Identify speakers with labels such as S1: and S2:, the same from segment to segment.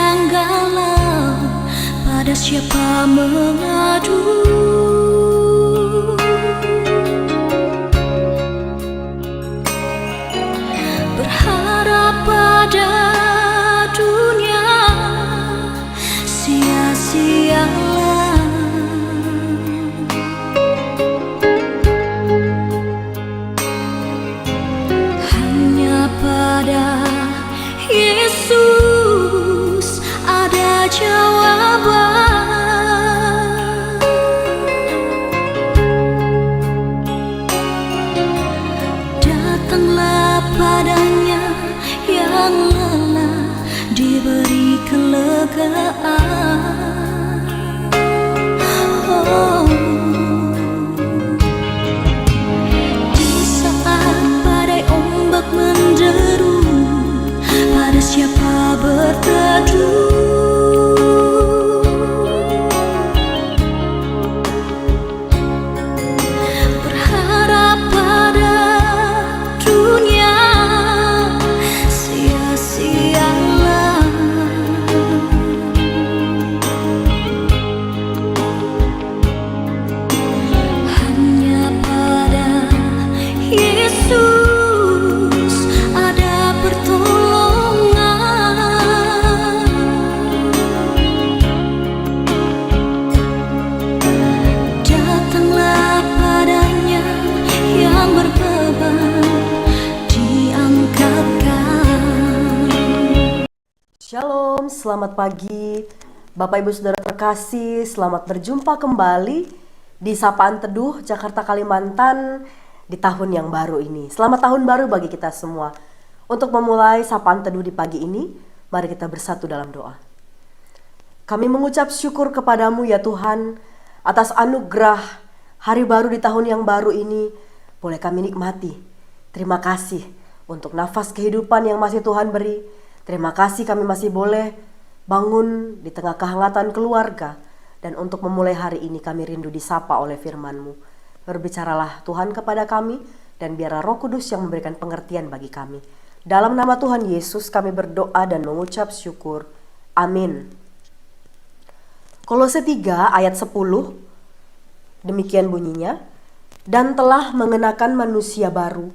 S1: sedang galau, pada siapa mengadu? Berharap pada dunia, sia-sialah. Hanya pada Yesus ada jawaban. Datanglah padanya yang lelah, diberi kelegaan. Oh, di saat badai ombak menderu, pada siapa berteduh? Berharap pada dunia, sia-sialah. Hanya pada Yesus ada pertolongan. Datanglah padanya yang berbeban, diangkatkan.
S2: Shalom, selamat pagi Bapak Ibu Saudara terkasih. Selamat berjumpa kembali di Sapaan Teduh Jakarta Kalimantan di tahun yang baru ini. Selamat tahun baru bagi kita semua. Untuk memulai Sapaan Teduh di pagi ini, mari kita bersatu dalam doa. Kami mengucap syukur kepadamu ya Tuhan, atas anugerah hari baru di tahun yang baru ini boleh kami nikmati. Terima kasih untuk nafas kehidupan yang masih Tuhan beri. Terima kasih kami masih boleh bangun di tengah kehangatan keluarga. Dan untuk memulai hari ini kami rindu disapa oleh firman-Mu. Berbicaralah Tuhan kepada kami, dan biarlah Roh Kudus yang memberikan pengertian bagi kami. Dalam nama Tuhan Yesus kami berdoa dan mengucap syukur. Amin. Kolose 3 ayat 10, demikian bunyinya. Dan telah mengenakan manusia baru,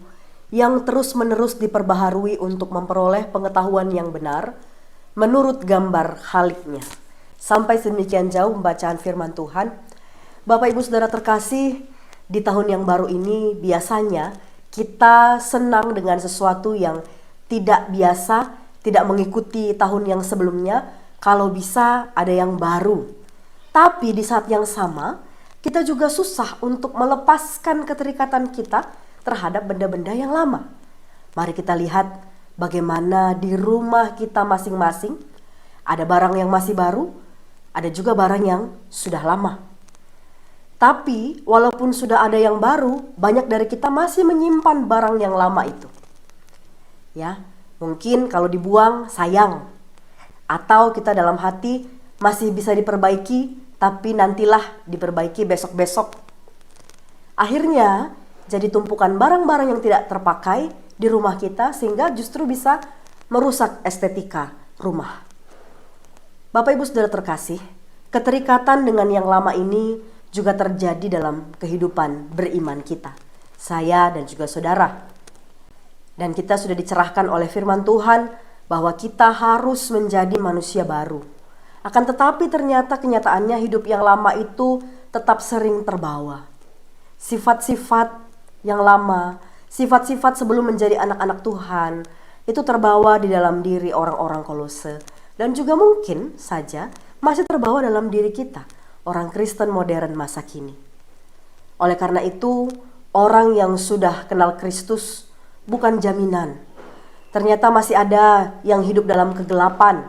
S2: yang terus-menerus diperbaharui untuk memperoleh pengetahuan yang benar, menurut gambar Khaliknya. Sampai sedemikian jauh pembacaan firman Tuhan. Bapak Ibu Saudara terkasih, di tahun yang baru ini biasanya kita senang dengan sesuatu yang tidak biasa, tidak mengikuti tahun yang sebelumnya. Kalau bisa ada yang baru. Tapi di saat yang sama, kita juga susah untuk melepaskan keterikatan kita terhadap benda-benda yang lama. Mari kita lihat bagaimana di rumah kita masing-masing ada barang yang masih baru, ada juga barang yang sudah lama. Tapi walaupun sudah ada yang baru, banyak dari kita masih menyimpan barang yang lama itu. Ya, mungkin kalau dibuang sayang, atau kita dalam hati masih bisa diperbaiki, tapi nantilah diperbaiki besok-besok. Akhirnya jadi tumpukan barang-barang yang tidak terpakai di rumah kita, sehingga justru bisa merusak estetika rumah. Bapak Ibu Saudara terkasih, keterikatan dengan yang lama ini juga terjadi dalam kehidupan beriman kita, saya dan juga saudara. Dan kita sudah dicerahkan oleh firman Tuhan bahwa kita harus menjadi manusia baru. Akan tetapi ternyata kenyataannya hidup yang lama itu tetap sering terbawa. Sifat-sifat yang lama, sifat-sifat sebelum menjadi anak-anak Tuhan, itu terbawa di dalam diri orang-orang Kolose. Dan juga mungkin saja masih terbawa dalam diri kita, orang Kristen modern masa kini. Oleh karena itu, orang yang sudah kenal Kristus bukan jaminan. Ternyata masih ada yang hidup dalam kegelapan.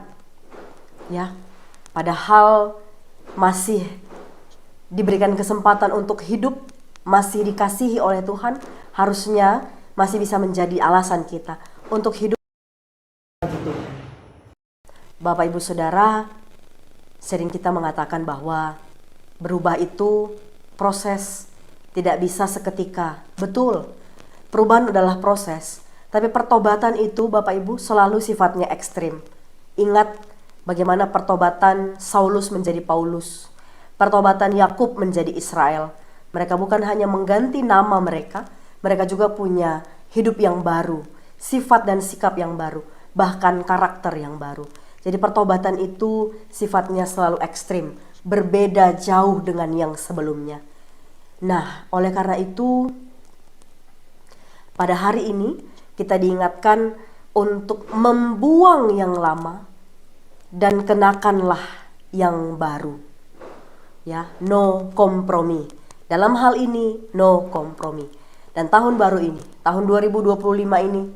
S2: Ya, padahal masih diberikan kesempatan untuk hidup, masih dikasihi oleh Tuhan, harusnya masih bisa menjadi alasan kita untuk hidup. Bapak Ibu Saudara, sering kita mengatakan bahwa berubah itu proses, tidak bisa seketika. Betul, perubahan adalah proses, tapi pertobatan itu Bapak Ibu selalu sifatnya ekstrim. Ingat, Bagaimana pertobatan Saulus menjadi Paulus, pertobatan Yakub menjadi Israel. Mereka bukan hanya mengganti nama mereka, mereka juga punya hidup yang baru, sifat dan sikap yang baru, bahkan karakter yang baru. Jadi pertobatan itu sifatnya selalu ekstrim, berbeda jauh dengan yang sebelumnya. Nah, oleh karena itu pada hari ini kita diingatkan untuk membuang yang lama dan kenakanlah yang baru. Ya, no kompromi. Dalam hal ini no kompromi. Dan tahun baru ini, tahun 2025 ini,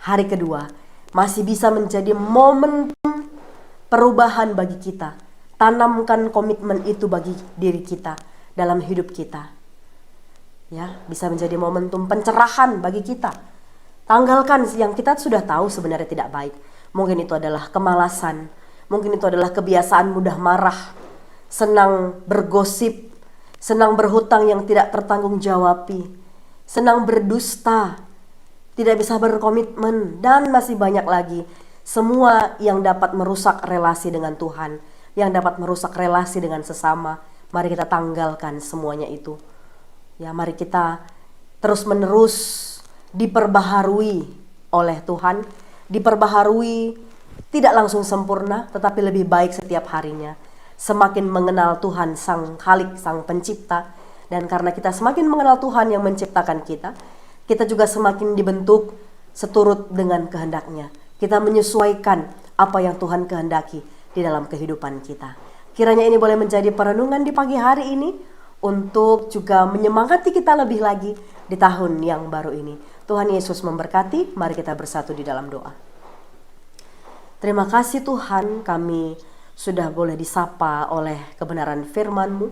S2: hari kedua, masih bisa menjadi momentum perubahan bagi kita. Tanamkan komitmen itu bagi diri kita dalam hidup kita. Ya, bisa menjadi momentum pencerahan bagi kita. Tanggalkan yang kita sudah tahu sebenarnya tidak baik. Mungkin itu adalah kemalasan, mungkin itu adalah kebiasaan mudah marah, senang bergosip, senang berhutang yang tidak tertanggung-jawabi, senang berdusta, tidak bisa berkomitmen, dan masih banyak lagi. Semua yang dapat merusak relasi dengan Tuhan, yang dapat merusak relasi dengan sesama. Mari kita tanggalkan semuanya itu. Ya, mari kita terus-menerus diperbaharui oleh Tuhan, diperbaharui tidak langsung sempurna, tetapi lebih baik setiap harinya. Semakin mengenal Tuhan Sang Khalik, Sang Pencipta, dan karena kita semakin mengenal Tuhan yang menciptakan kita, kita juga semakin dibentuk seturut dengan kehendaknya. Kita menyesuaikan apa yang Tuhan kehendaki di dalam kehidupan kita. Kiranya ini boleh menjadi perenungan di pagi hari ini untuk juga menyemangati kita lebih lagi di tahun yang baru ini. Tuhan Yesus memberkati, mari kita bersatu di dalam doa. Terima kasih Tuhan, kami sudah boleh disapa oleh kebenaran firman-Mu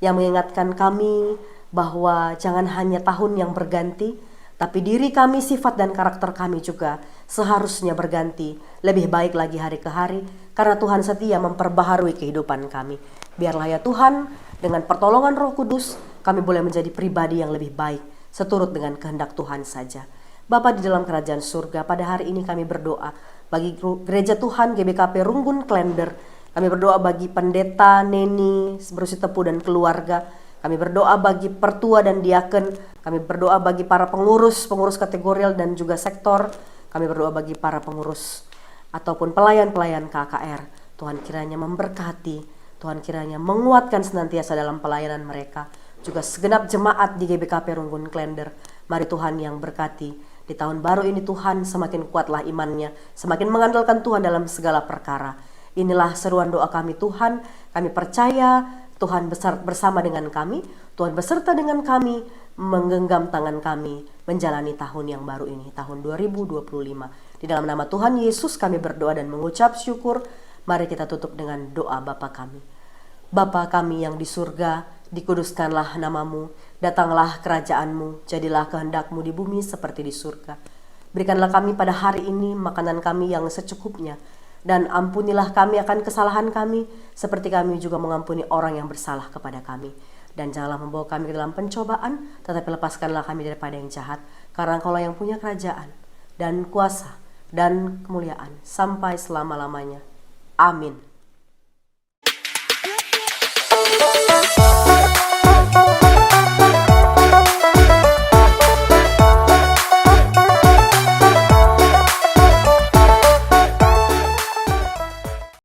S2: yang mengingatkan kami bahwa jangan hanya tahun yang berganti, tapi diri kami, sifat dan karakter kami juga seharusnya berganti lebih baik lagi hari ke hari, karena Tuhan setia memperbaharui kehidupan kami. Biarlah ya Tuhan, dengan pertolongan Roh Kudus, kami boleh menjadi pribadi yang lebih baik, seturut dengan kehendak Tuhan saja. Bapa di dalam kerajaan surga, pada hari ini kami berdoa bagi gereja Tuhan GBKP Runggun Klender. Kami berdoa bagi pendeta, neni, berusi tepu dan keluarga. Kami berdoa bagi pertua dan diaken. Kami berdoa bagi para pengurus kategorial dan juga sektor. Kami berdoa bagi para pengurus ataupun pelayan-pelayan KKR. Tuhan kiranya memberkati, Tuhan kiranya menguatkan senantiasa dalam pelayanan mereka. Juga segenap jemaat di GBKP Runggun Klender. Mari Tuhan yang berkati. Di tahun baru ini Tuhan semakin kuatlah imannya, semakin mengandalkan Tuhan dalam segala perkara. Inilah seruan doa kami Tuhan. Kami percaya Tuhan bersama dengan kami, Tuhan beserta dengan kami, menggenggam tangan kami menjalani tahun yang baru ini, tahun 2025. Di dalam nama Tuhan Yesus kami berdoa dan mengucap syukur. Mari kita tutup dengan doa Bapa kami. Bapa kami yang di surga, dikuduskanlah namamu, datanglah kerajaanmu, jadilah kehendak-Mu di bumi seperti di surga. Berikanlah kami pada hari ini makanan kami yang secukupnya, dan ampunilah kami akan kesalahan kami, seperti kami juga mengampuni orang yang bersalah kepada kami. Dan janganlah membawa kami ke dalam pencobaan, tetapi lepaskanlah kami daripada yang jahat, karena Engkaulah yang punya kerajaan, dan kuasa, dan kemuliaan, sampai selama-lamanya. Amin.